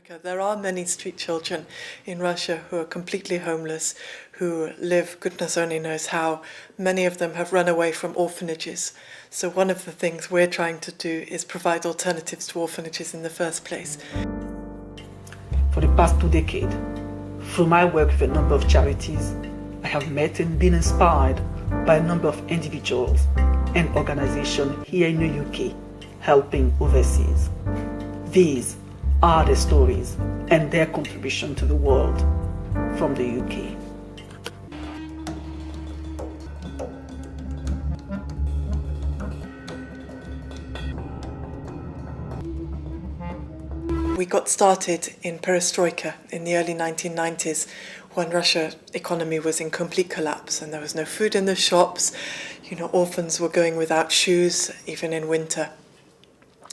There are many street children in Russia who are completely homeless, who live goodness only knows how. Many of them have run away from orphanages. So one of the things we're trying to do is provide alternatives to orphanages in the first place. For the past 2 decades, through my work with a number of charities, I have met and been inspired by a number of individuals and organizations here in the UK helping overseas. These are their stories and their contribution to the world from the UK. We got started in perestroika in the early 1990s when Russia's economy was in complete collapse and there was no food in the shops. Orphans were going without shoes, even in winter.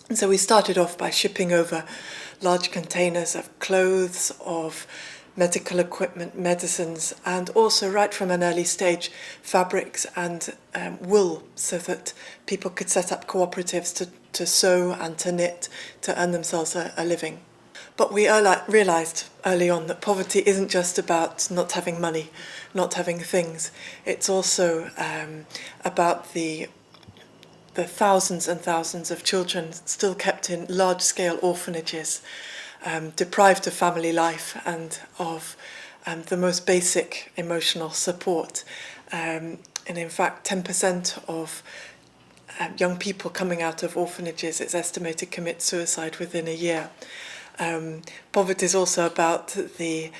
And so we started off by shipping over large containers of clothes, of medical equipment, medicines, and also right from an early stage, fabrics and wool, so that people could set up cooperatives to sew and to knit to earn themselves a living. But we realised early on that poverty isn't just about not having money, not having things. It's also about the thousands and thousands of children still kept in large-scale orphanages, deprived of family life and of the most basic emotional support. And in fact, 10% of young people coming out of orphanages, it's estimated, commit suicide within a year. Poverty is also about the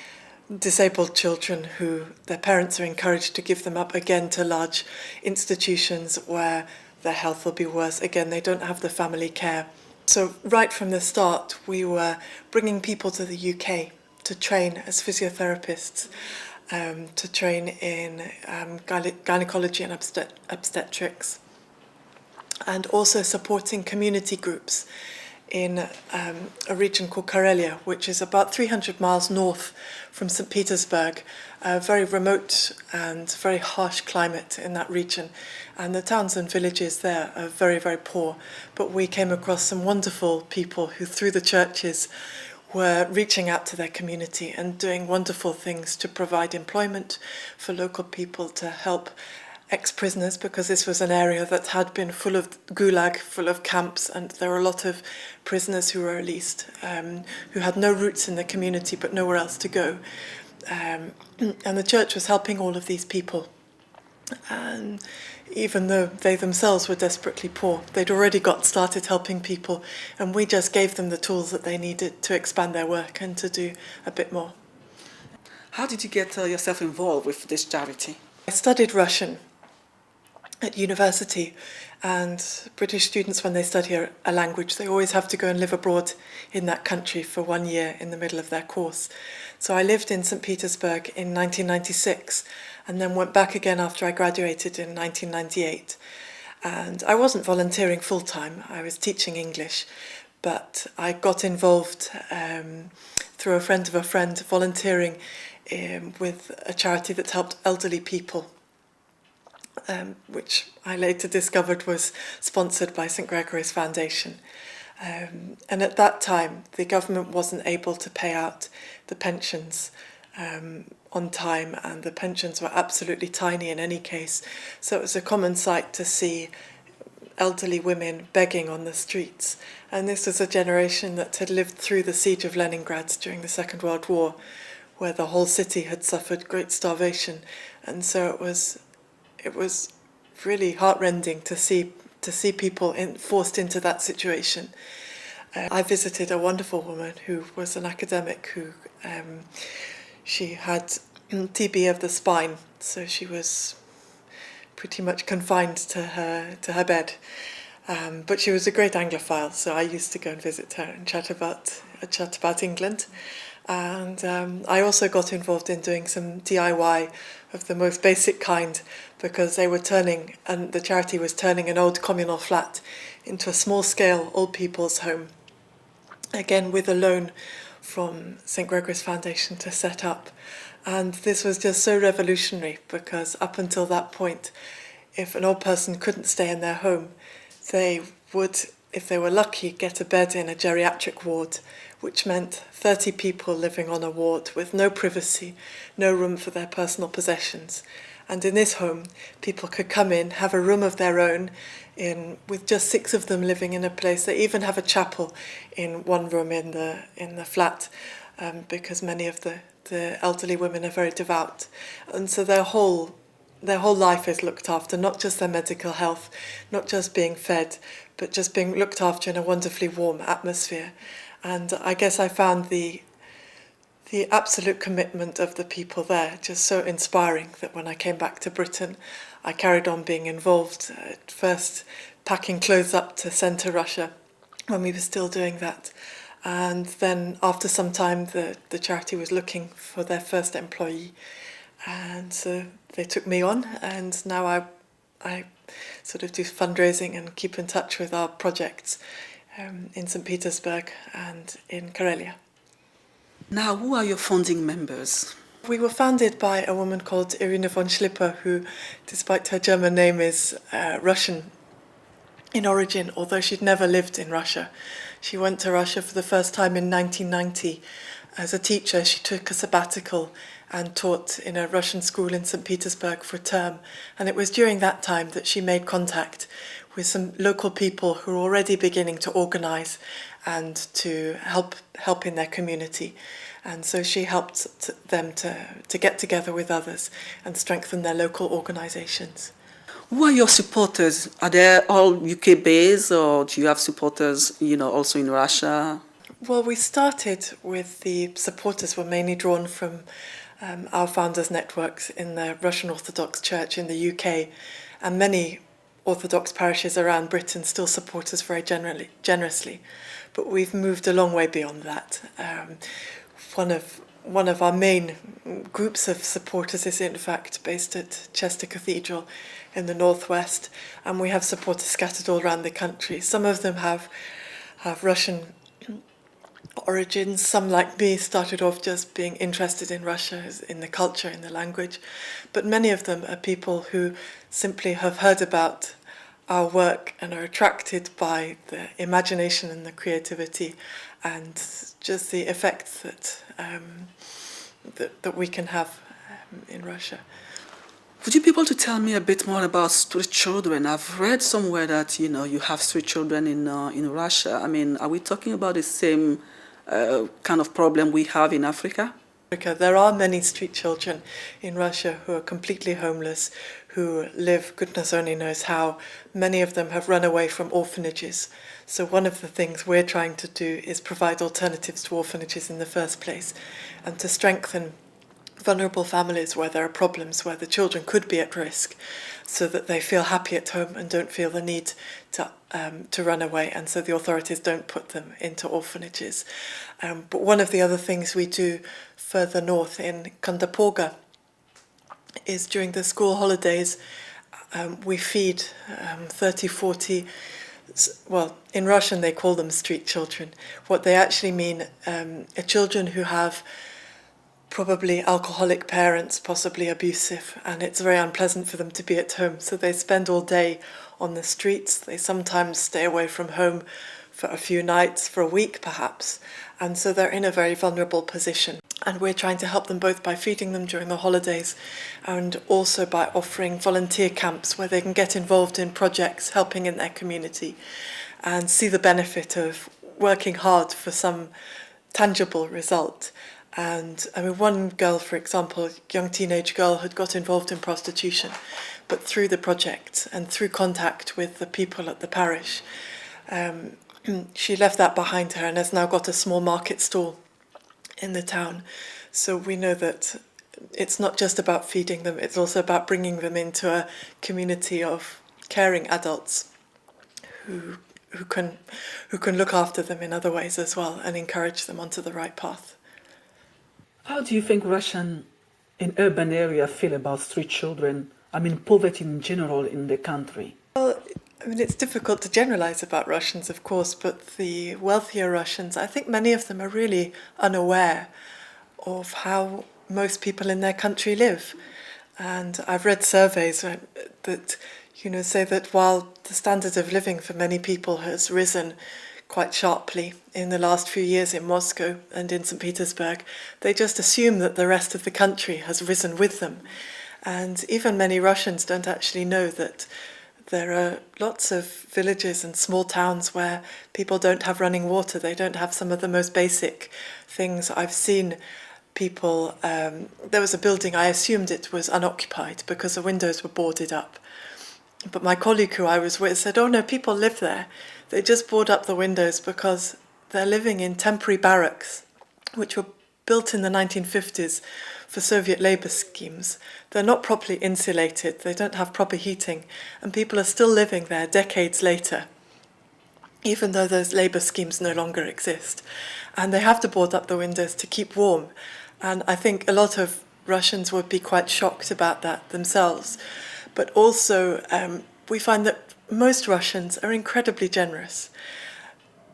disabled children who their parents are encouraged to give them up again to large institutions where their health will be worse. Again, they don't have the family care. So right from the start, we were bringing people to the UK to train as physiotherapists, to train in gynecology and obstetrics, and also supporting community groups in a region called Karelia, which is about 300 miles north from St Petersburg, a very remote and very harsh climate in that region. And the towns and villages there are very, very poor. But we came across some wonderful people who, through the churches, were reaching out to their community and doing wonderful things to provide employment for local people, to help ex-prisoners, because this was an area that had been full of gulag, full of camps, and there were a lot of prisoners who were released, who had no roots in the community but nowhere else to go. And the church was helping all of these people. And even though they themselves were desperately poor, they'd already got started helping people, and we just gave them the tools that they needed to expand their work and to do a bit more. How did you get yourself involved with this charity? I studied Russian at university, and British students, when they study a language, they always have to go and live abroad in that country for 1 year in the middle of their course. So I lived in St Petersburg in 1996 and then went back again after I graduated in 1998. And I wasn't volunteering full-time, I was teaching English, but I got involved through a friend of a friend, volunteering with a charity that helped elderly people, which I later discovered was sponsored by St Gregory's Foundation. And at that time, the government wasn't able to pay out the pensions on time, and the pensions were absolutely tiny in any case. So it was a common sight to see elderly women begging on the streets. And this was a generation that had lived through the siege of Leningrad during the Second World War, where the whole city had suffered great starvation. And so it was really heartrending to see people forced into that situation. I visited a wonderful woman who was an academic who she had TB of the spine, so she was pretty much confined to her bed. But she was a great Anglophile, so I used to go and visit her and chat about England. And I also got involved in doing some DIY of the most basic kind, because they were and the charity was turning an old communal flat into a small-scale old people's home, again with a loan from St Gregory's Foundation to set up. And this was just so revolutionary, because up until that point, if an old person couldn't stay in their home, they would if they were lucky, get a bed in a geriatric ward, which meant 30 people living on a ward with no privacy, no room for their personal possessions. And in this home, people could come in, have a room of their own, with just 6 of them living in a place. They even have a chapel in one room in the flat, because many of the elderly women are very devout. And so their whole life is looked after, not just their medical health, not just being fed, but just being looked after in a wonderfully warm atmosphere. And I guess I found the absolute commitment of the people there just so inspiring that when I came back to Britain, I carried on being involved, at first packing clothes up to send to Russia when we were still doing that. And then after some time, the charity was looking for their first employee. And so they took me on, and now I sort of do fundraising and keep in touch with our projects in St Petersburg and in Karelia. Now, who are your founding members? We were founded by a woman called Irina von Schlipper, who, despite her German name, is Russian in origin, although she'd never lived in Russia. She went to Russia for the first time in 1990. As a teacher, she took a sabbatical and taught in a Russian school in St. Petersburg for a term. And it was during that time that she made contact with some local people who were already beginning to organise and to help in their community. And so she helped them to get together with others and strengthen their local organisations. Who are your supporters? Are they all UK based, or do you have supporters, also in Russia? Well, we started with the supporters were mainly drawn from our founders' networks in the Russian Orthodox Church in the UK, and many Orthodox parishes around Britain still support us very generously. But we've moved a long way beyond that. One of our main groups of supporters is in fact based at Chester Cathedral in the northwest, and we have supporters scattered all around the country. Some of them have Russian origins. Some, like me, started off just being interested in Russia, in the culture, in the language. But many of them are people who simply have heard about our work and are attracted by the imagination and the creativity and just the effects that we can have in Russia. Would you be able to tell me a bit more about street children? I've read somewhere that you have street children in Russia. I mean, are we talking about the same kind of problem we have in Africa? There are many street children in Russia who are completely homeless, who live goodness only knows how. Many of them have run away from orphanages. So one of the things we're trying to do is provide alternatives to orphanages in the first place, and to strengthen vulnerable families where there are problems, where the children could be at risk, so that they feel happy at home and don't feel the need to run away, and so the authorities don't put them into orphanages. But one of the other things we do further north in Kandaporga is during the school holidays we feed 30, 40, well, in Russian they call them street children. What they actually mean are children who have probably alcoholic parents, possibly abusive, and it's very unpleasant for them to be at home. So they spend all day on the streets. They sometimes stay away from home for a few nights, for a week perhaps, and so they're in a very vulnerable position. And we're trying to help them both by feeding them during the holidays and also by offering volunteer camps where they can get involved in projects, helping in their community, and see the benefit of working hard for some tangible result. And I mean, one girl, for example, a young teenage girl, had got involved in prostitution, but through the project and through contact with the people at the parish, she left that behind her and has now got a small market stall in the town. So we know that it's not just about feeding them, it's also about bringing them into a community of caring adults who can look after them in other ways as well and encourage them onto the right path. How do you think Russians in urban areas feel about street children? I mean, poverty in general in the country? Well, I mean, it's difficult to generalize about Russians, of course, but the wealthier Russians, I think many of them are really unaware of how most people in their country live. And I've read surveys that, say that while the standard of living for many people has risen quite sharply in the last few years in Moscow and in St Petersburg, they just assume that the rest of the country has risen with them. And even many Russians don't actually know that there are lots of villages and small towns where people don't have running water. They don't have some of the most basic things. I've seen people, there was a building, I assumed it was unoccupied because the windows were boarded up. But my colleague who I was with said, oh no, people live there. They just board up the windows because they're living in temporary barracks, which were built in the 1950s for Soviet labour schemes. They're not properly insulated, they don't have proper heating, and people are still living there decades later, even though those labour schemes no longer exist. And they have to board up the windows to keep warm. And I think a lot of Russians would be quite shocked about that themselves. But also, we find that most Russians are incredibly generous,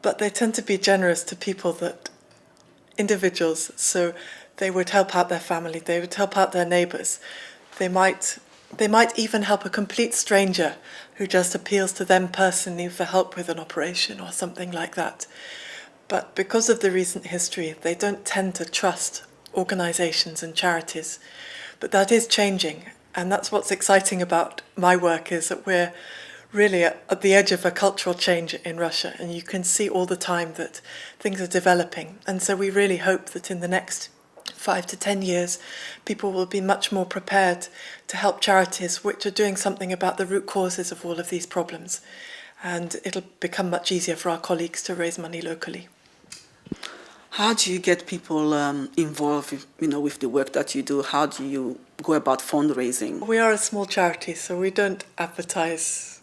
but they tend to be generous to people that individuals, so they would help out their family, they would help out their neighbours. They might even help a complete stranger who just appeals to them personally for help with an operation or something like that. But because of the recent history, they don't tend to trust organisations and charities. But that is changing. And that's what's exciting about my work, is that we're really at the edge of a cultural change in Russia, and you can see all the time that things are developing. And so we really hope that in the next 5 to 10 years, people will be much more prepared to help charities which are doing something about the root causes of all of these problems. And it'll become much easier for our colleagues to raise money locally. How do you get people involved, with the work that you do? How do you go about fundraising? We are a small charity, so we don't advertise.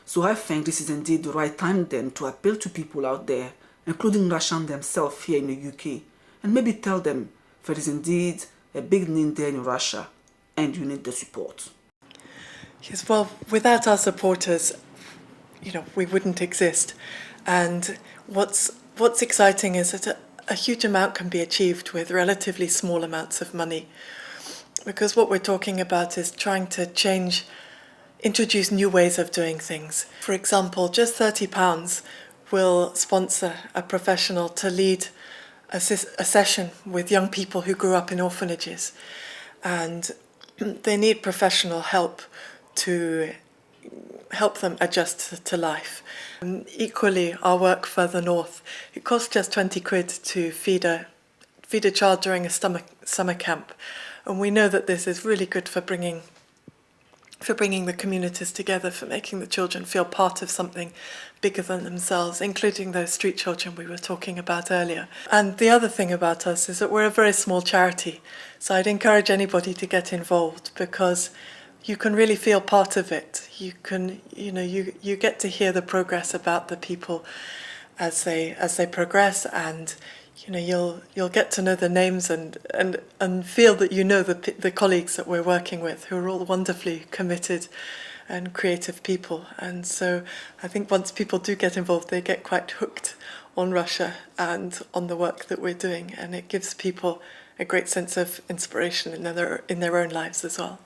So I think this is indeed the right time then to appeal to people out there, including Russians themselves here in the UK, and maybe tell them there is indeed a big need there in Russia, and you need the support. Yes, well, without our supporters, we wouldn't exist. And what's exciting is that a huge amount can be achieved with relatively small amounts of money. Because what we're talking about is trying to introduce new ways of doing things. For example, just £30 will sponsor a professional to lead a session with young people who grew up in orphanages. And they need professional help to help them adjust to life. And equally, our work further north, it costs just 20 quid to feed a child during a summer camp. And we know that this is really good for bringing the communities together, for making the children feel part of something bigger than themselves, including those street children we were talking about earlier. And the other thing about us is that we're a very small charity. So I'd encourage anybody to get involved, because you can really feel part of it. You can, you get to hear the progress about the people as they progress, and you'll get to know the names and feel that the colleagues that we're working with, who are all wonderfully committed and creative people. And so I think once people do get involved, they get quite hooked on Russia and on the work that we're doing, and it gives people a great sense of inspiration in their own lives as well.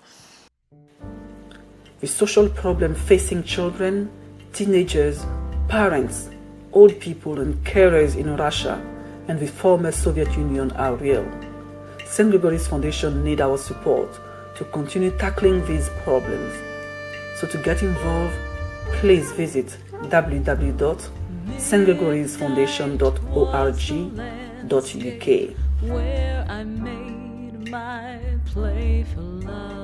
The social problem facing children, teenagers, parents, old people and carers in Russia and the former Soviet Union are real. St Gregory's Foundation needs our support to continue tackling these problems. So to get involved, please visit www.stgregory'sfoundation.org.uk. Where I made my play for love.